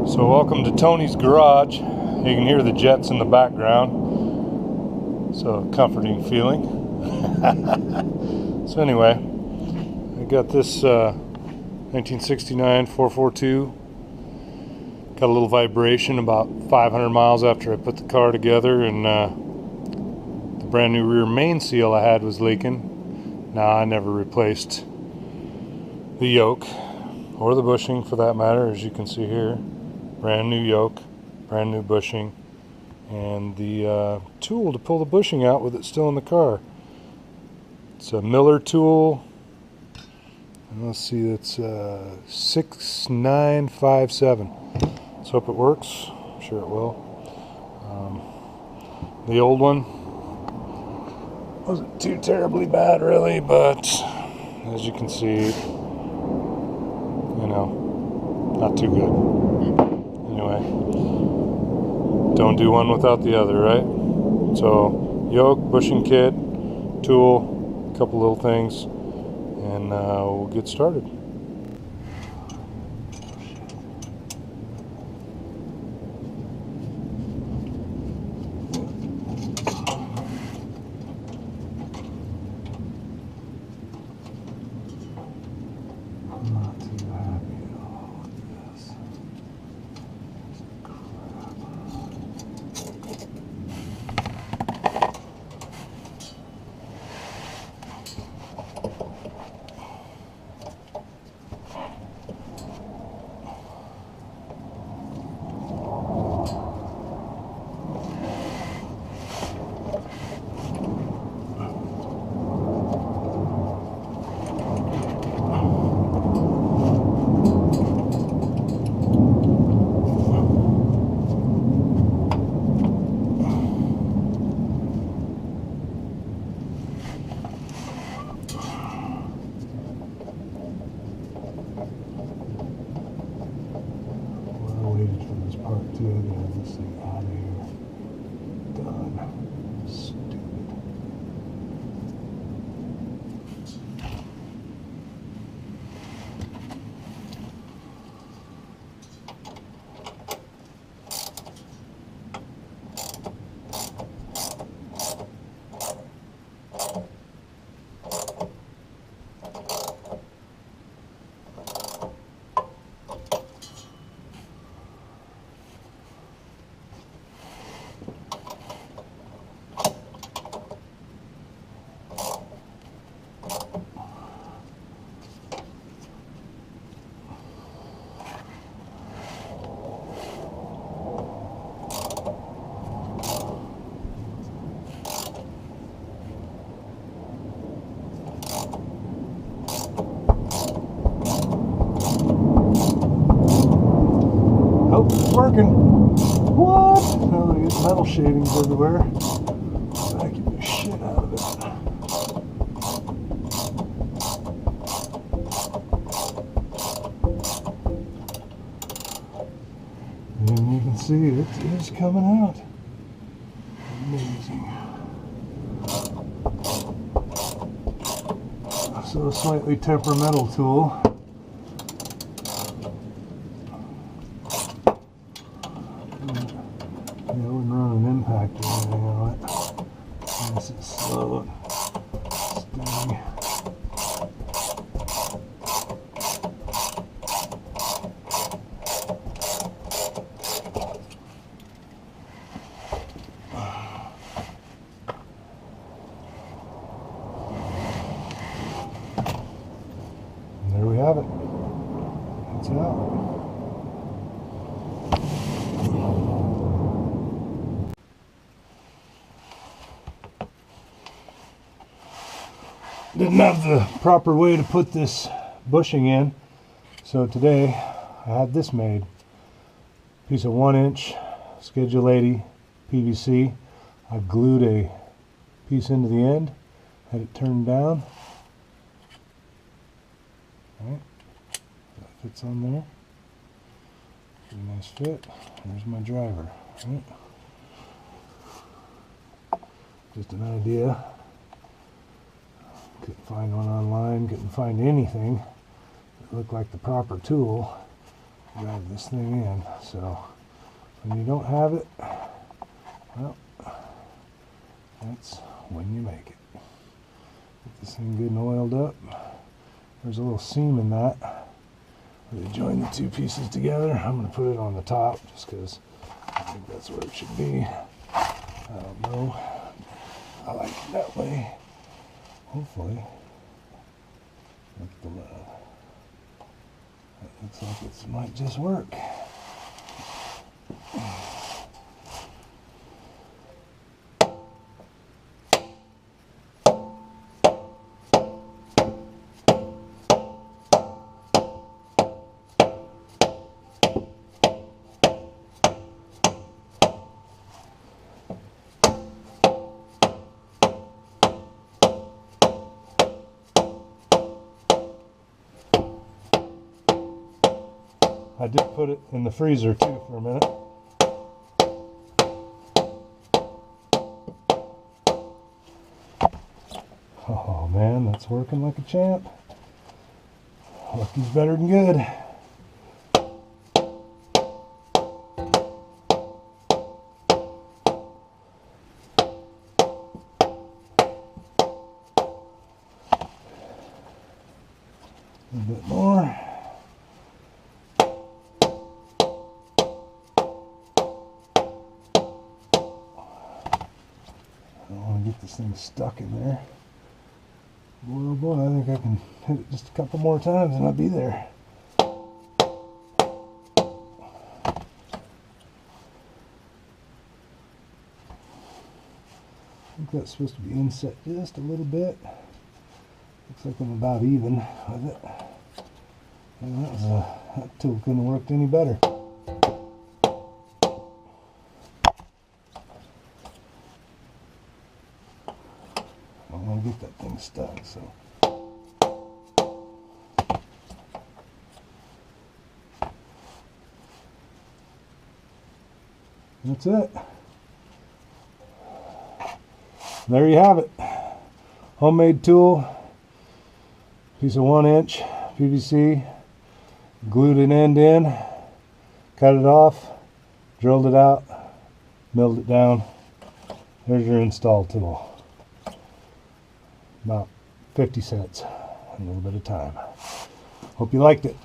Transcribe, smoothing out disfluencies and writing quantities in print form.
So welcome to Tony's garage. You can hear the jets in the background. So comforting feeling. So anyway, I got this 1969 442. Got a little vibration about 500 miles after I put the car together, and the brand new rear main seal I had was leaking. Now I never replaced the yoke or the bushing for that matter, as you can see here. Brand new yoke, brand new bushing, and the tool to pull the bushing out with it still in the car. It's a Miller tool, and let's see, it's 6957. Let's hope it works. I'm sure it will. The old one wasn't too terribly bad really, but as you can see, you know, not too good. Anyway, don't do one without the other, right? So, yoke, bushing kit, tool, a couple little things, and we'll get started. To get this thing out of here. Done. Stupid. Hope it's working. What? Now they get metal shavings everywhere. Vacuum the shit out of it. And you can see it is coming out. Amazing. So a slightly temperamental tool. I wouldn't run an impact or anything on it. Nice and slow and steady. And there we have it. It's out. Didn't have the proper way to put this bushing in, so today I had this made. Piece of 1-inch Schedule 80 PVC. I glued a piece into the end, had it turned down. Alright, that fits on there. Pretty nice fit. There's my driver. Right. Just an idea. Couldn't find one online, couldn't find anything that looked like the proper tool. drive this thing in. So when you don't have it, well, that's when you make it. Get this thing good and oiled up. There's a little seam in that where they join the two pieces together. I'm going to put it on the top just because I think that's where it should be. I don't know. I like it that way. Hopefully, that's the love. That looks like it might just work. I did put it in the freezer too for a minute. Oh man, that's working like a champ. Lucky's better than good. A little bit more. Get this thing stuck in there. Boy, oh boy, I think I can hit it just a couple more times and I'll be there. I think that's supposed to be inset just a little bit. Looks like I'm about even with it. And that tool couldn't have worked any better. I want to get that thing stuck, so. That's it. There you have it. Homemade tool. Piece of 1-inch PVC. Glued an end in. Cut it off. Drilled it out. Milled it down. There's your install tool. About 50 cents, a little bit of time. Hope you liked it.